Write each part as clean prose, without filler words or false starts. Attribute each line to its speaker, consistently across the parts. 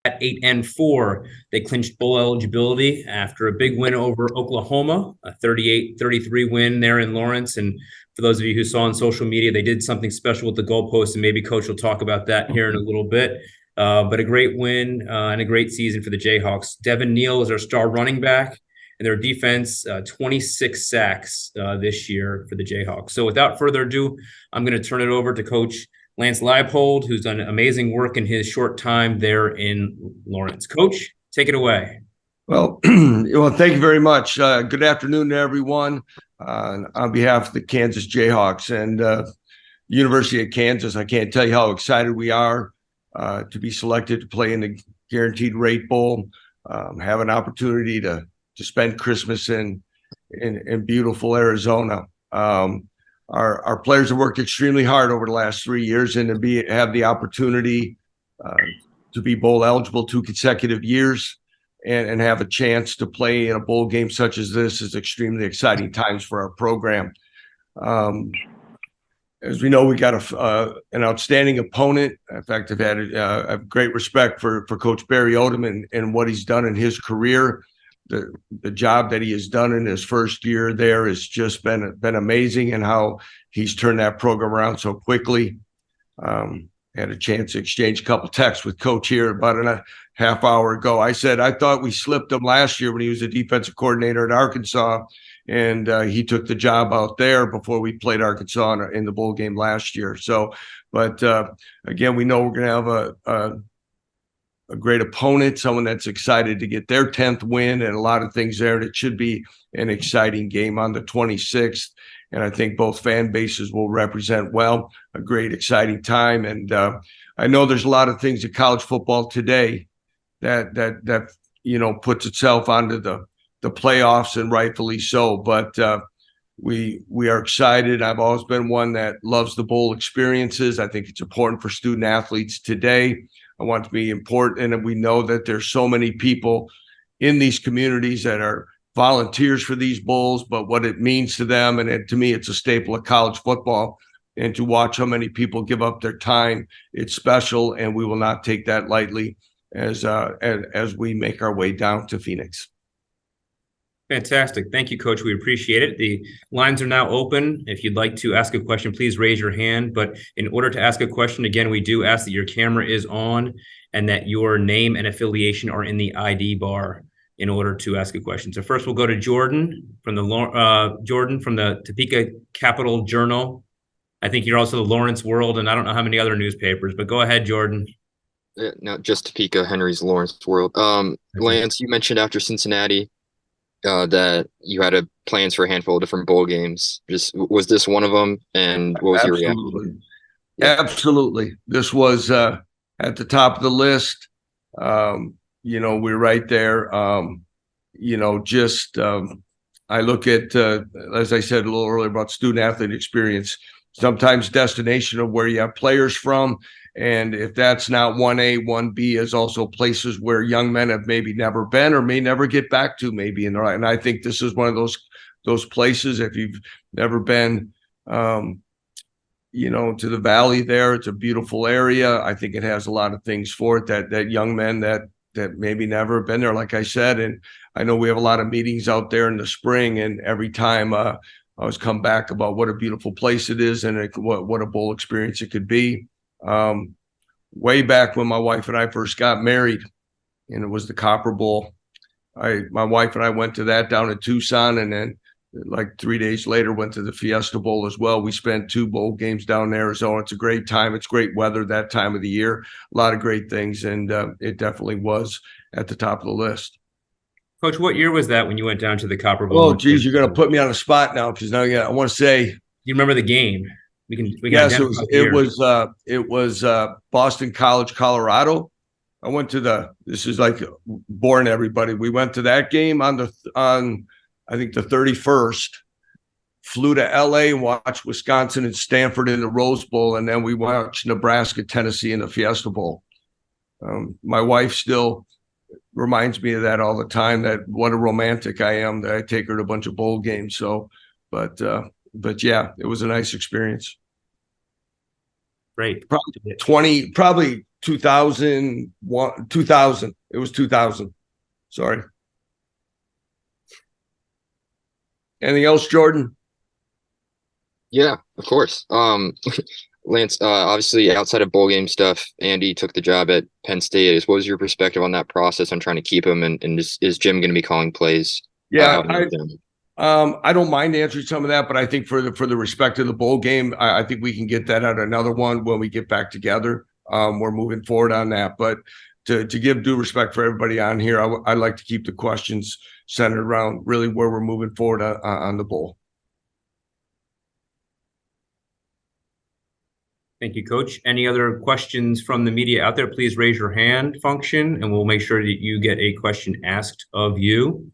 Speaker 1: at 8-4. They clinched bowl eligibility after a big win over Oklahoma, a 38-33 win there in Lawrence. And for those of you who saw on social media, they did something special with the goalpost, and maybe Coach will talk about that here in a little bit. But a great win and a great season for the Jayhawks. Devin Neal is our star running back, and their defense, 26 sacks this year for the Jayhawks. So without further ado, I'm going to turn it over to Coach Lance Leipold, who's done amazing work in his short time there in Lawrence. Coach, take it away.
Speaker 2: Well, thank you very much. Good afternoon to everyone. On behalf of the Kansas Jayhawks and University of Kansas, I can't tell you how excited we are to be selected to play in the Guaranteed Rate Bowl, have an opportunity to spend Christmas in beautiful Arizona. Our players have worked extremely hard over the last 3 years, and to have the opportunity to be bowl eligible 2 consecutive years and have a chance to play in a bowl game such as this is extremely exciting times for our program. As we know, we got an outstanding opponent. In fact, I have great respect for Coach Barry Odom and what he's done in his career. The job that he has done in his first year there has just been amazing, and how he's turned that program around so quickly. Had a chance to exchange a couple texts with Coach here about a half hour ago. I said I thought we slipped him last year when he was a defensive coordinator at Arkansas, and he took the job out there before we played Arkansas in the bowl game last year. So, but again, we know we're going to have a great opponent, someone that's excited to get their 10th win, and a lot of things there. And it should be an exciting game on the 26th. And I think both fan bases will represent well a great, exciting time. And I know there's a lot of things in college football today that puts itself onto the playoffs, and rightfully so. But we are excited. I've always been one that loves the bowl experiences. I think it's important for student athletes today. I want it to be important, and we know that there's so many people in these communities that are volunteers for these bowls, but what it means to them, and to me, it's a staple of college football. And to watch how many people give up their time, it's special, and we will not take that lightly as we make our way down to Phoenix.
Speaker 1: Fantastic. Thank you, Coach. We appreciate it. The lines are now open. If you'd like to ask a question, please raise your hand. But in order to ask a question, again, we do ask that your camera is on and that your name and affiliation are in the ID bar in order to ask a question. So first, we'll go to Jordan from the Topeka Capital Journal. I think you're also the Lawrence World, and I don't know how many other newspapers, but go ahead, Jordan.
Speaker 3: No, just Topeka, Henry's Lawrence World. Lance, you mentioned after Cincinnati that you had plans for a handful of different bowl games. Was this one of them, and what was your reaction?
Speaker 2: Absolutely. This was at the top of the list. We're right there. I look at, as I said a little earlier about student athlete experience, sometimes destination of where you have players from. And if that's not 1A, 1B is also places where young men have maybe never been or may never get back to maybe in their life. And I think this is one of those places. If you've never been, to the valley there, it's a beautiful area. I think it has a lot of things for it that young men that maybe never have been there, like I said. And I know we have a lot of meetings out there in the spring, and every time I always come back about what a beautiful place it is, and what a bowl experience it could be. Way back when my wife and I first got married, and it was the Copper Bowl, my wife and I went to that down in Tucson, and then like 3 days later went to the Fiesta Bowl as well. We spent 2 bowl games down in Arizona. It's a great time. It's great weather that time of the year. A lot of great things, and it definitely was at the top of the list.
Speaker 1: Coach, what year was that when you went down to the Copper Bowl?
Speaker 2: Oh, geez, you're going to put me on the spot now, because now I want to say.
Speaker 1: You remember the game?
Speaker 2: Yes, it was Boston College, Colorado. I went to this is like boring everybody. We went to that game on I think the 31st, flew to LA and watched Wisconsin and Stanford in the Rose Bowl. And then we watched Nebraska, Tennessee in the Fiesta Bowl. My wife still reminds me of that all the time, that what a romantic I am that I take her to a bunch of bowl games. So, but yeah, it was a nice experience.
Speaker 1: Great.
Speaker 2: Probably 2001, 2000. It was 2000. Sorry. Anything else, Jordan?
Speaker 3: Yeah, of course. Lance, obviously outside of bowl game stuff, Andy took the job at Penn State. What was your perspective on that process on trying to keep him, and is Jim going to be calling plays?
Speaker 2: Yeah, I don't mind answering some of that, but I think for the respect of the bowl game, I think we can get that at another one when we get back together. We're moving forward on that, but to give due respect for everybody on here, I'd like to keep the questions centered around really where we're moving forward on the bowl.
Speaker 1: Thank you, Coach. Any other questions from the media out there? Please raise your hand function, and we'll make sure that you get a question asked of you.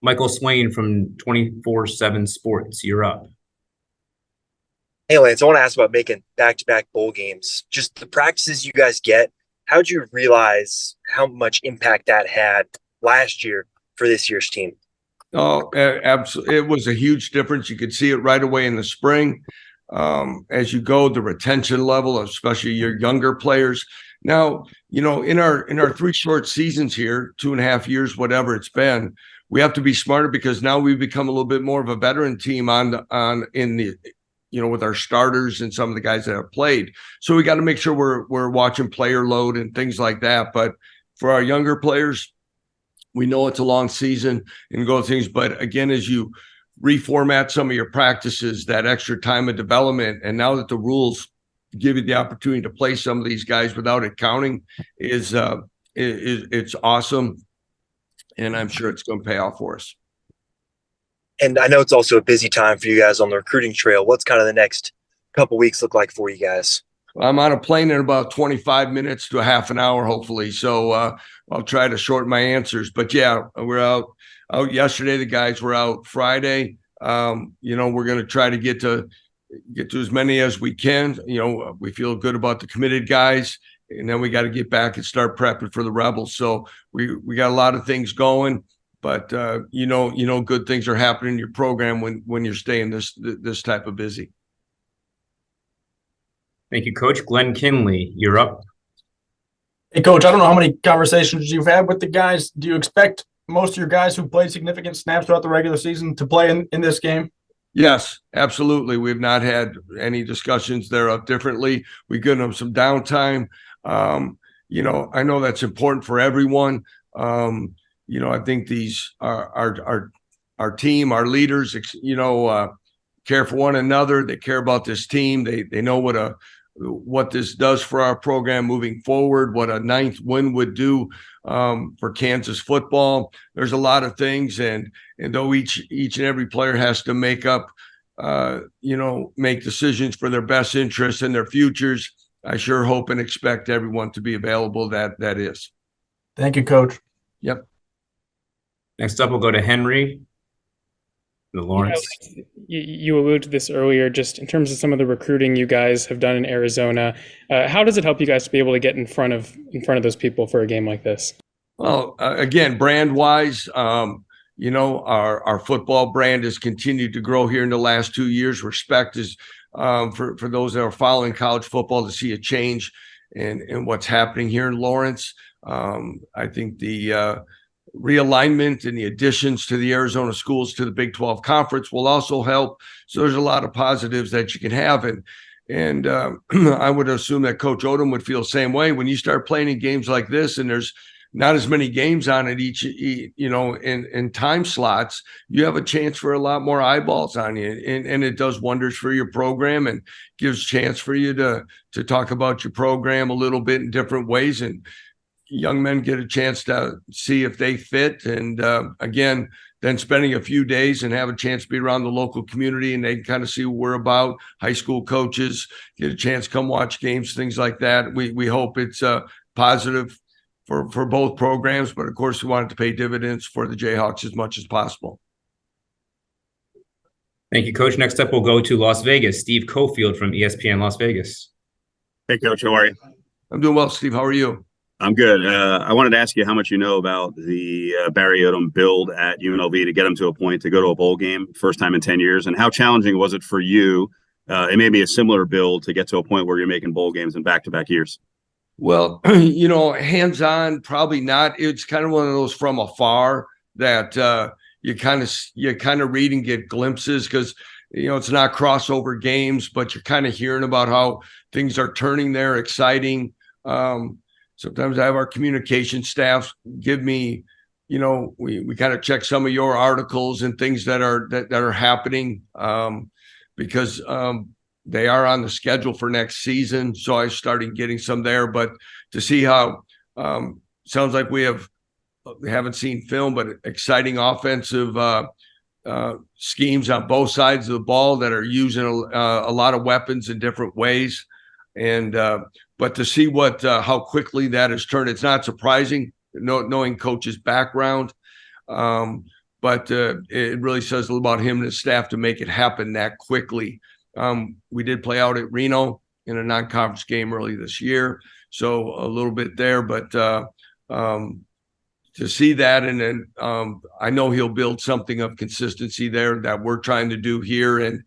Speaker 1: Michael Swain from 24/7 Sports, you're up.
Speaker 4: Hey, Lance, I want to ask about making back-to-back bowl games. Just the practices you guys get, how'd you realize how much impact that had last year for this year's team?
Speaker 2: Oh, absolutely. It was a huge difference. You could see it right away in the spring. As you go, the retention level, especially your younger players. Now, in our 3 short seasons here, 2.5 years, whatever it's been, we have to be smarter because now we've become a little bit more of a veteran team with our starters and some of the guys that have played. So we got to make sure we're watching player load and things like that. But for our younger players, we know it's a long season and go things. But again, as you reformat some of your practices, that extra time of development, and now that the rules give you the opportunity to play some of these guys without it counting, it's awesome. And I'm sure it's going to pay off for us.
Speaker 4: And I know it's also a busy time for you guys on the recruiting trail. What's kind of the next couple weeks look like for you guys?
Speaker 2: I'm on a plane in about 25 minutes to a half an hour, hopefully. So I'll try to shorten my answers. But yeah, we're out yesterday. The guys were out Friday. We're going to try to get to as many as we can. We feel good about the committed guys, and then we got to get back and start prepping for the Rebels. So we got a lot of things going. But good things are happening in your program when you're staying this type of busy.
Speaker 1: Thank you, Coach. Glenn Kinley, you're up.
Speaker 5: Hey, Coach, I don't know how many conversations you've had with the guys. Do you expect most of your guys who played significant snaps throughout the regular season to play in this game?
Speaker 2: Yes, absolutely. We've not had any discussions thereof differently. We give them some downtime. I know that's important for everyone. I think these our team, our leaders, care for one another. They care about this team. They know what this does for our program moving forward, what a 9th win would do for Kansas football. There's a lot of things, and though each and every player has to make decisions for their best interests and their futures, I sure hope and expect everyone to be available. That is.
Speaker 5: Thank you, Coach.
Speaker 2: Yep.
Speaker 1: Next up, we'll go to Henry. Lawrence.
Speaker 6: You alluded to this earlier, just in terms of some of the recruiting you guys have done in Arizona. How does it help you guys to be able to get in front of those people for a game like this?
Speaker 2: Well, again, brand wise, our football brand has continued to grow here in the last 2 years. Respect is for those that are following college football to see a change in what's happening here in Lawrence. I think the realignment and the additions to the Arizona schools to the Big 12 Conference will also help. So there's a lot of positives that you can have. And I would assume that Coach Odom would feel the same way. When you start playing in games like this and there's not as many games on it in time slots, you have a chance for a lot more eyeballs on you. And it does wonders for your program and gives chance for you to talk about your program a little bit in different ways. And young men get a chance to see if they fit. And again, then spending a few days and have a chance to be around the local community and they can kind of see what we're about. High school coaches get a chance to come watch games, things like that. We hope it's positive for both programs, but of course we want it to pay dividends for the Jayhawks as much as possible.
Speaker 1: Thank you, Coach. Next up, we'll go to Las Vegas. Steve Cofield from ESPN Las Vegas.
Speaker 7: Hey, Coach. How are you?
Speaker 2: I'm doing well, Steve. How are you?
Speaker 7: I'm good. I wanted to ask you how much you know about the Barry Odom build at UNLV to get him to a point to go to a bowl game, first time in 10 years, and how challenging was it for you? It may be a similar build to get to a point where you're making bowl games in back-to-back years.
Speaker 2: Well, you know, hands-on, probably not. It's kind of one of those from afar that you kind of read and get glimpses because you know it's not crossover games, but you're kind of hearing about how things are turning there, exciting. Sometimes I have our communication staff give me, you know, we kind of check some of your articles and things that are happening because they are on the schedule for next season. So I started getting some there, but to see how sounds like we haven't seen film, but exciting offensive schemes on both sides of the ball that are using a lot of weapons in different ways. And but to see how quickly that has turned, it's not surprising knowing coach's background. But it really says a little about him and his staff to make it happen that quickly. We did play out at Reno in a non-conference game early this year, so a little bit there. But to see that, and then I know he'll build something of consistency there that we're trying to do here. And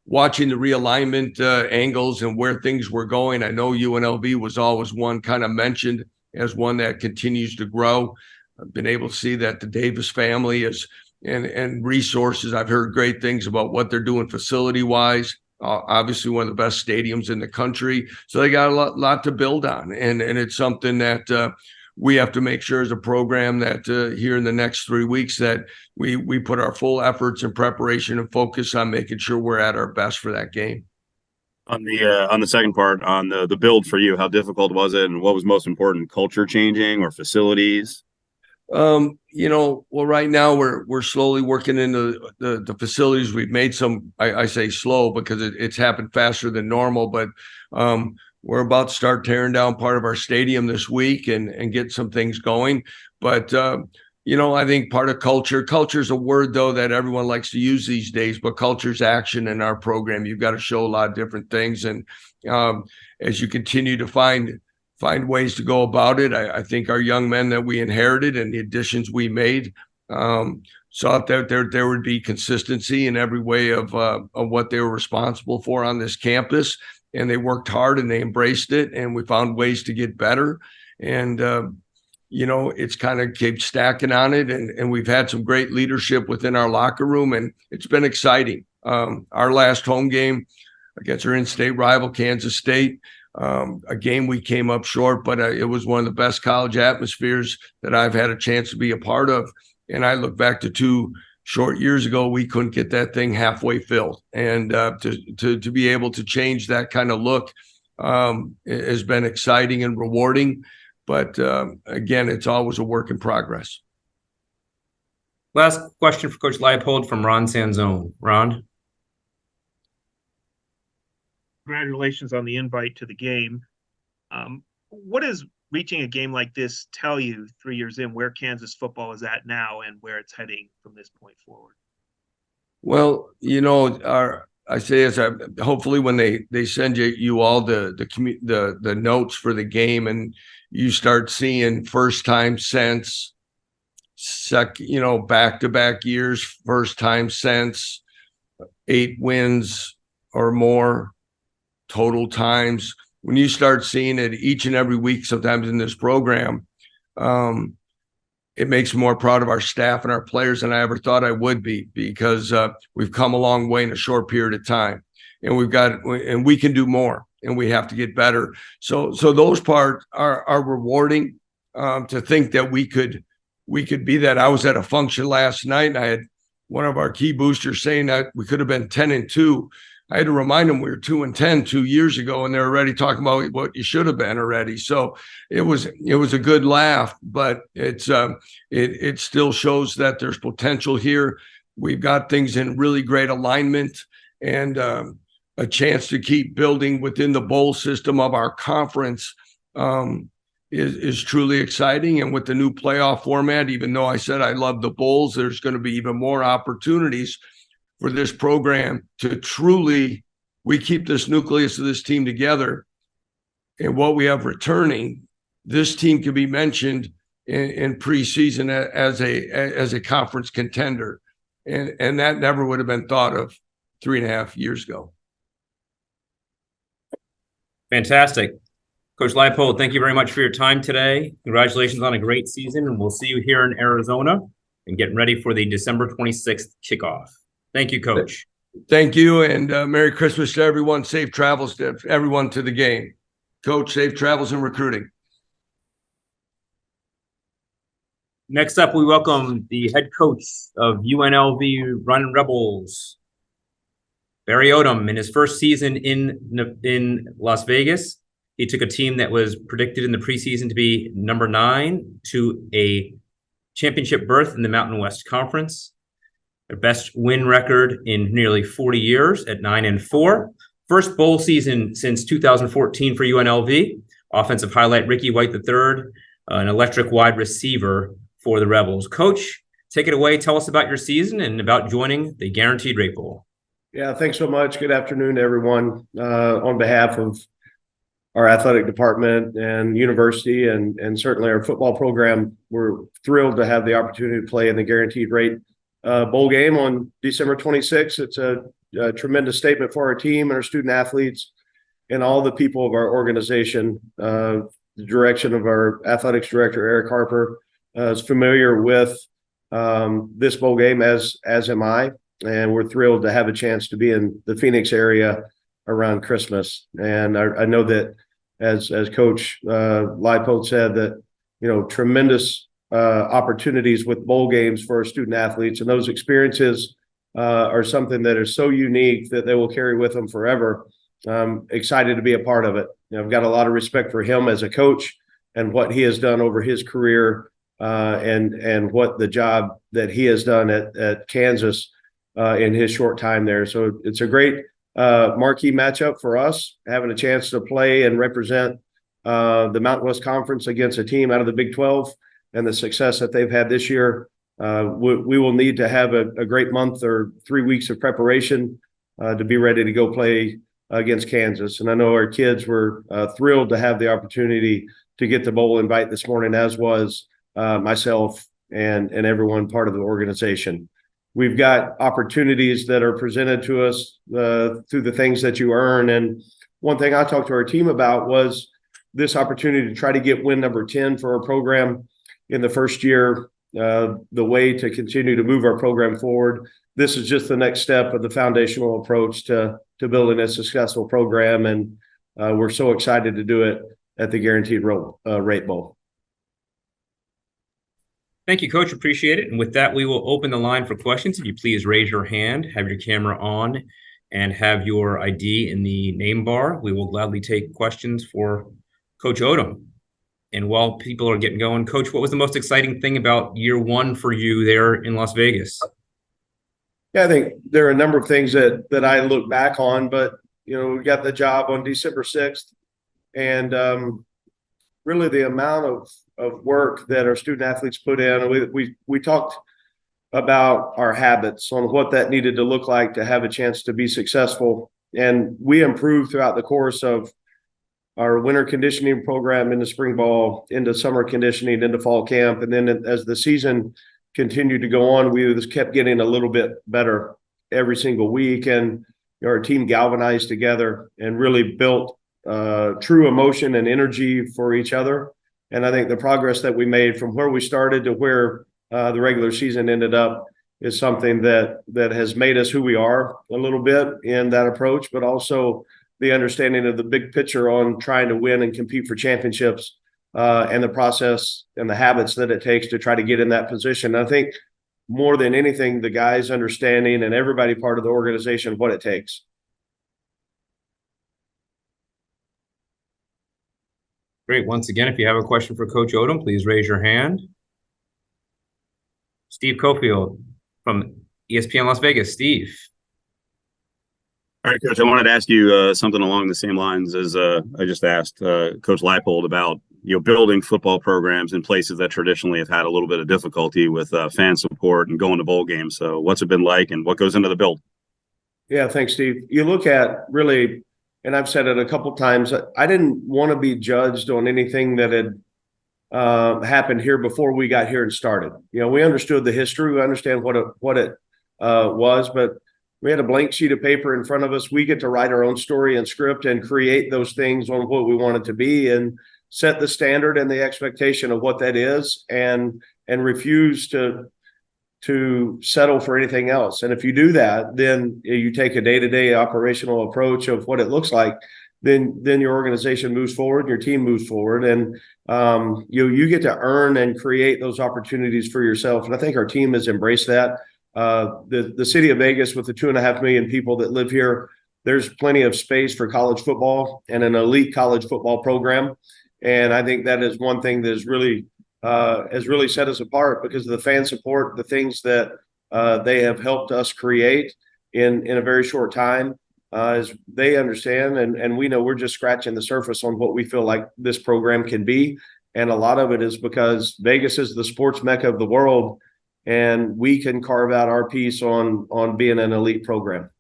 Speaker 2: watching the realignment angles and where things were going, I know UNLV was always one kind of mentioned as one that continues to grow. I've been able to see that the Davis family is and resources. I've heard great things about what they're doing facility-wise. Obviously, one of the best stadiums in the country. So they got a lot to build on, and it's something that we have to make sure as a program that here in the next 3 weeks that we put our full efforts and preparation and focus on making sure we're at our best for that game.
Speaker 7: On the second part, on the build for you, how difficult was it, and what was most important, culture changing or facilities?
Speaker 2: You know, well, right now we're slowly working into the facilities. We've made some, I say slow because it's happened faster than normal, but we're about to start tearing down part of our stadium this week and get some things going. But you know, I think part of culture is a word though that everyone likes to use these days, but culture's action in our program. You've got to show a lot of different things, and as you continue to find ways to go about it, I think our young men that we inherited and the additions we made saw that there would be consistency in every way of what they were responsible for on this campus. And they worked hard and they embraced it, and we found ways to get better. And, you know, it's kind of kept stacking on it. And we've had some great leadership within our locker room, and it's been exciting. Our last home game against our in-state rival, Kansas State, a game we came up short, but it was one of the best college atmospheres that I've had a chance to be a part of. And I look back to 2 short years ago, we couldn't get that thing halfway filled. And to be able to change that kind of look has been exciting and rewarding. But again, it's always a work in progress.
Speaker 1: Last question for Coach Leipold from Ron Sanzone. Ron?
Speaker 8: Congratulations on the invite to the game. What does reaching a game like this tell you 3 years in where Kansas football is at now and where it's heading from this point forward?
Speaker 2: Well, you know, I say as hopefully when they send you all the notes for the game, and you start seeing first time since back-to-back years, first time since 8 wins or more total times. When you start seeing it each and every week, sometimes in this program, it makes me more proud of our staff and our players than I ever thought I would be, because we've come a long way in a short period of time, and we can do more, and we have to get better. So those parts are rewarding. To think that we could be that. I was at a function last night, and I had one of our key boosters saying that we could have been 10-2. I had to remind them we were 2-10 2 years ago, and they're already talking about what you should have been already. So it was a good laugh, but it still shows that there's potential here. We've got things in really great alignment, and a chance to keep building within the bowl system of our conference is truly exciting. And with the new playoff format, even though I said I love the bowls, there's going to be even more opportunities for this program to truly, we keep this nucleus of this team together, and what we have returning this team could be mentioned in preseason as a conference contender. And that never would have been thought of 3.5 years ago.
Speaker 1: Fantastic. Coach Leipold, thank you very much for your time today. Congratulations on a great season, and we'll see you here in Arizona and getting ready for the December 26th kickoff. Thank you, Coach.
Speaker 2: Thank you, and Merry Christmas to everyone. Safe travels to everyone to the game. Coach, safe travels in recruiting.
Speaker 1: Next up, we welcome the head coach of UNLV Running Rebels, Barry Odom. In his first season in Las Vegas, he took a team that was predicted in the preseason to be number 9 to a championship berth in the Mountain West Conference. Their best win record in nearly 40 years at 9-4. First bowl season since 2014 for UNLV. Offensive highlight, Ricky White III, an electric wide receiver for the Rebels. Coach, take it away. Tell us about your season and about joining the Guaranteed Rate Bowl.
Speaker 9: Yeah, thanks so much. Good afternoon to everyone. On behalf of our athletic department and university and certainly our football program, we're thrilled to have the opportunity to play in the Guaranteed Rate Bowl game on December 26th. It's a tremendous statement for our team and our student athletes and all the people of our organization. The direction of our athletics director, Eric Harper, is familiar with this bowl game, as am I. And we're thrilled to have a chance to be in the Phoenix area around Christmas. And I know that as Coach Leipold said, that, tremendous opportunities with bowl games for our student athletes. And those experiences are something that are so unique that they will carry with them forever. I'm excited to be a part of it. I've got a lot of respect for him as a coach and what he has done over his career and what the job that he has done at Kansas in his short time there. So it's a great marquee matchup for us, having a chance to play and represent the Mountain West Conference against a team out of the Big 12 and the success that they've had this year. We will need to have a great month or 3 weeks of preparation to be ready to go play against Kansas. And I know our kids were thrilled to have the opportunity to get the bowl invite this morning, as was myself and everyone part of the organization. We've got opportunities that are presented to us through the things that you earn. And one thing I talked to our team about was this opportunity to try to get win number 10 for our program in the first year, the way to continue to move our program forward. This is just the next step of the foundational approach to building a successful program. And we're so excited to do it at the Guaranteed Rate Bowl.
Speaker 1: Thank you, Coach. Appreciate it. And with that, we will open the line for questions. If you please raise your hand, have your camera on, and have your ID in the name bar. We will gladly take questions for Coach Odom. And while people are getting going, Coach, what was the most exciting thing about year one for you there in Las Vegas?
Speaker 9: Yeah, I think there are a number of things that I look back on, but, we got the job on December 6th. And really the amount of work that our student athletes put in. We talked about our habits on what that needed to look like to have a chance to be successful. And we improved throughout the course of our winter conditioning program into spring ball, into summer conditioning, into fall camp. And then as the season continued to go on, we just kept getting a little bit better every single week. And our team galvanized together and really built true emotion and energy for each other. And I think the progress that we made from where we started to where the regular season ended up is something that has made us who we are a little bit in that approach, but also the understanding of the big picture on trying to win and compete for championships and the process and the habits that it takes to try to get in that position. I think more than anything, the guys understanding and everybody part of the organization what it takes.
Speaker 1: Great. Once again, if you have a question for Coach Odom, please raise your hand. Steve Cofield from ESPN Las Vegas. Steve.
Speaker 7: All right, Coach, I wanted to ask you something along the same lines as I just asked Coach Leipold about building football programs in places that traditionally have had a little bit of difficulty with fan support and going to bowl games. So what's it been like and what goes into the build?
Speaker 9: Yeah, thanks, Steve. You look at really, and I've said it a couple of times, I didn't want to be judged on anything that had happened here before we got here and started. We understood the history, we understand what it was, but we had a blank sheet of paper in front of us. We get to write our own story and script and create those things on what we want it to be and set the standard and the expectation of what that is, and refuse to settle for anything else. And if you do that, then you take a day-to-day operational approach of what it looks like, then your organization moves forward, your team moves forward, and you get to earn and create those opportunities for yourself. And I think our team has embraced that. The city of Vegas, with the 2.5 million people that live here, there's plenty of space for college football and an elite college football program. And I think that is one thing that has really set us apart, because of the fan support, the things that they have helped us create in a very short time. As they understand, and we know we're just scratching the surface on what we feel like this program can be. And a lot of it is because Vegas is the sports mecca of the world, and we can carve out our piece on being an elite program.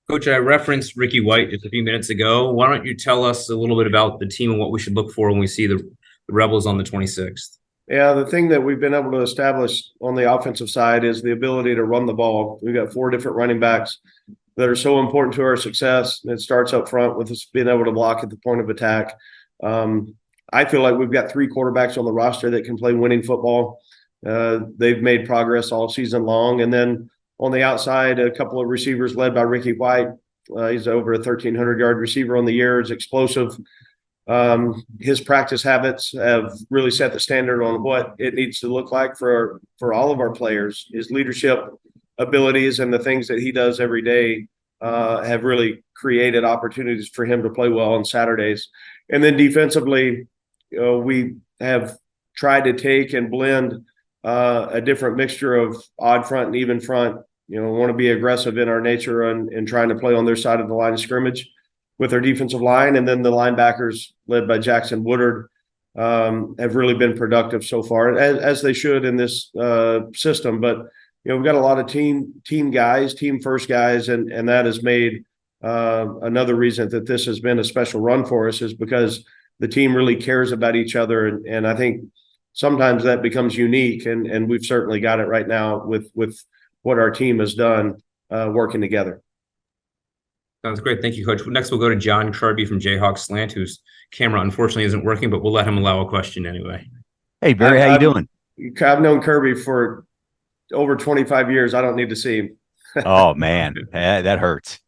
Speaker 1: Coach, I referenced Ricky White just a few minutes ago. Why don't you tell us a little bit about the team and what we should look for when we see the Rebels on the 26th?
Speaker 9: Yeah, the thing that we've been able to establish on the offensive side is the ability to run the ball. We've got 4 different running backs that are so important to our success. It starts up front with us being able to block at the point of attack. I feel like we've got 3 quarterbacks on the roster that can play winning football. They've made progress all season long. And then on the outside, a couple of receivers led by Ricky White. He's over a 1,300-yard receiver on the year. He's explosive. His practice habits have really set the standard on what it needs to look like for all of our players. His leadership abilities and the things that he does every day have really created opportunities for him to play well on Saturdays. And then defensively, we have tried to take and blend a different mixture of odd front and even front. Want to be aggressive in our nature and trying to play on their side of the line of scrimmage with our defensive line. And then the linebackers, led by Jackson Woodard, have really been productive so far, as they should in this system. But we've got a lot of team guys, team first guys, and that has made another reason that this has been a special run for us, is because the team really cares about each other. And I think sometimes that becomes unique, and we've certainly got it right now with what our team has done working together.
Speaker 1: Sounds great. Thank you, Coach. Next, we'll go to John Kirby from Jayhawk Slant, whose camera unfortunately isn't working, but we'll let him allow a question anyway.
Speaker 10: Hey, Barry, how you doing?
Speaker 9: I've known Kirby for over 25 years. I don't need to see him.
Speaker 10: Oh, man, that hurts.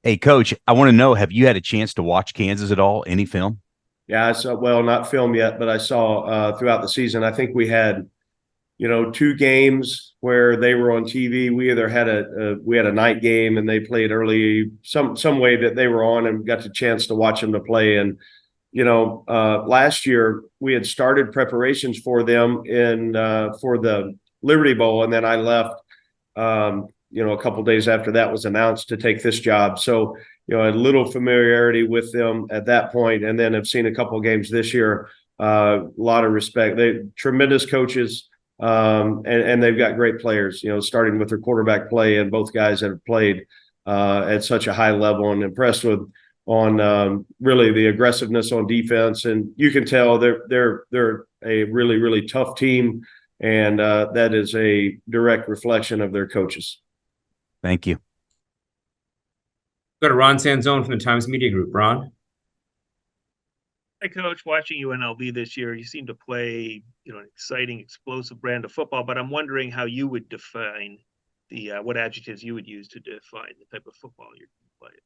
Speaker 10: Hey, Coach, I want to know, have you had a chance to watch Kansas at all? Any film?
Speaker 9: Yeah, I saw, well, not film yet, but I saw throughout the season. I think we had, 2 games where they were on TV. We either had a night game and they played early, some way that they were on, and got the chance to watch them to play. And last year we had started preparations for them for the Liberty Bowl, and then I left. A couple days after that was announced to take this job. So a little familiarity with them at that point, and then have seen a couple of games this year. A lot of respect. They tremendous coaches. And they've got great players, starting with their quarterback play, and both guys that have played at such a high level, and impressed with really the aggressiveness on defense. And you can tell they're a really, really tough team, and that is a direct reflection of their coaches.
Speaker 10: Thank you.
Speaker 1: Go to Ron Sanzone from the Times Media Group. Ron?
Speaker 8: Hi, Coach. Watching UNLV this year, you seem to play, an exciting, explosive brand of football. But I'm wondering how you would define what adjectives you would use to define the type of football your team plays.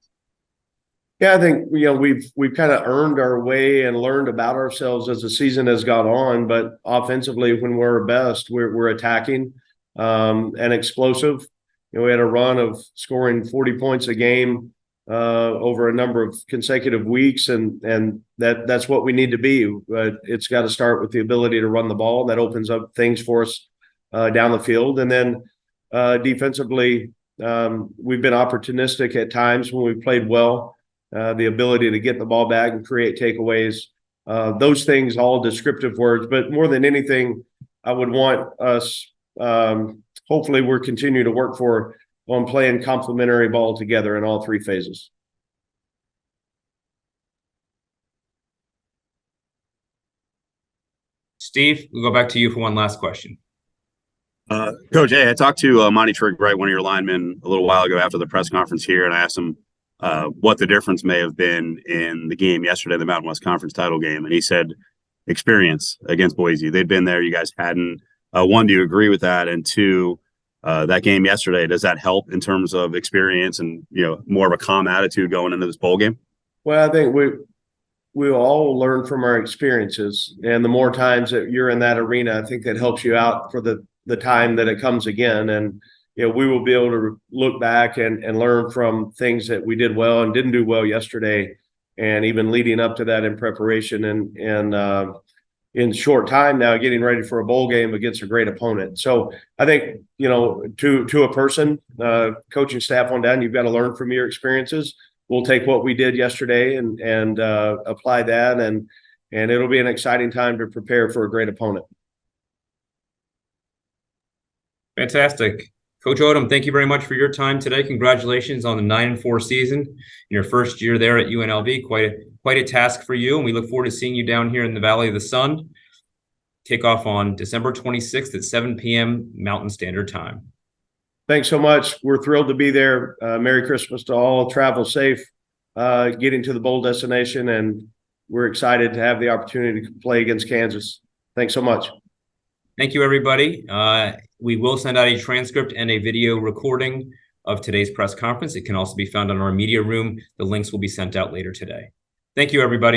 Speaker 9: Yeah, I think we've kind of earned our way and learned about ourselves as the season has gone on. But offensively, when we're best, we're attacking and explosive. We had a run of scoring 40 points a game over a number of consecutive weeks, and that's what we need to be. It's got to start with the ability to run the ball. That opens up things for us down the field. And then defensively, we've been opportunistic at times when we've played well. The ability to get the ball back and create takeaways. Those things, all descriptive words. But more than anything, I would want us, hopefully we're continuing to work on playing complementary ball together in all 3 phases.
Speaker 1: Steve, we'll go back to you for one last question.
Speaker 7: Coach, hey, I talked to Monty Trigg, right, one of your linemen, a little while ago after the press conference here, and I asked him what the difference may have been in the game yesterday, the Mountain West Conference title game, and he said experience against Boise. They'd been there, you guys hadn't. One, do you agree with that? And two, that game yesterday, does that help in terms of experience and more of a calm attitude going into this bowl game?
Speaker 9: Well, I think we all learn from our experiences, and the more times that you're in that arena, I think that helps you out for the time that it comes again. And we will be able to look back and learn from things that we did well and didn't do well yesterday, and even leading up to that in preparation and in short time now getting ready for a bowl game against a great opponent. So I think to a person, coaching staff on down, you've got to learn from your experiences. We'll take what we did yesterday and apply that, and it'll be an exciting time to prepare for a great opponent.
Speaker 1: Fantastic. Coach Odom, thank you very much for your time today. Congratulations on the 9-4 season in your first year there at UNLV. Quite a task for you, and we look forward to seeing you down here in the Valley of the Sun. Kick off on December 26th at 7 p.m. Mountain Standard Time.
Speaker 9: Thanks so much. We're thrilled to be there. Merry Christmas to all. Travel safe, getting to the bowl destination, and we're excited to have the opportunity to play against Kansas. Thanks so much.
Speaker 1: Thank you, everybody. We will send out a transcript and a video recording of today's press conference. It can also be found on our media room. The links will be sent out later today. Thank you, everybody.